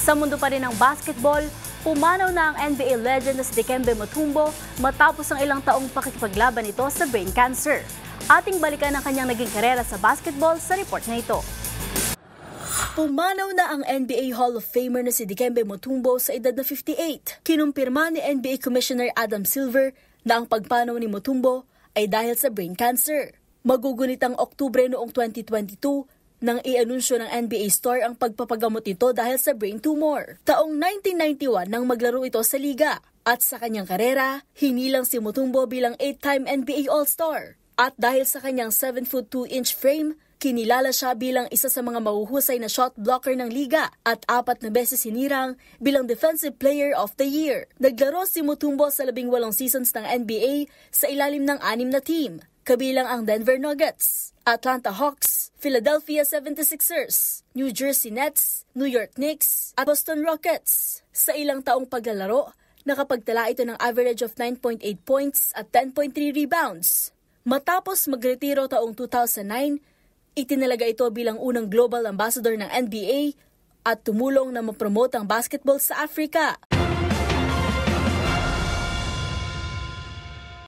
Sa mundo pa rin ng basketball, pumanaw na ang NBA legend na si Dikembe Mutombo matapos ang ilang taong pakikipaglaban nito sa brain cancer. Ating balikan ang kanyang naging karera sa basketball sa report na ito. Pumanaw na ang NBA Hall of Famer na si Dikembe Mutombo sa edad na 58. Kinumpirma ni NBA Commissioner Adam Silver na ang pagpanaw ni Mutombo ay dahil sa brain cancer. Magugunit ang Oktubre noong 2022 nang i-anunsyo ng NBA star ang pagpapagamot nito dahil sa brain tumor. Taong 1991 nang maglaro ito sa liga at sa kanyang karera, hinilang si Mutombo bilang 8-time NBA All-Star. At dahil sa kanyang 7'2" frame, kinilala siya bilang isa sa mga mahuhusay na shot blocker ng liga at 4 na beses sinirang bilang Defensive Player of the Year. Naglaro si Mutombo sa 18 seasons ng NBA sa ilalim ng 6 na team, kabilang ang Denver Nuggets, Atlanta Hawks, Philadelphia 76ers, New Jersey Nets, New York Knicks at Boston Rockets. Sa ilang taong paglalaro, nakapagtala ito ng average of 9.8 points at 10.3 rebounds. Matapos magretiro taong 2009, itinalaga ito bilang unang global ambassador ng NBA at tumulong na mapromote ang basketball sa Africa.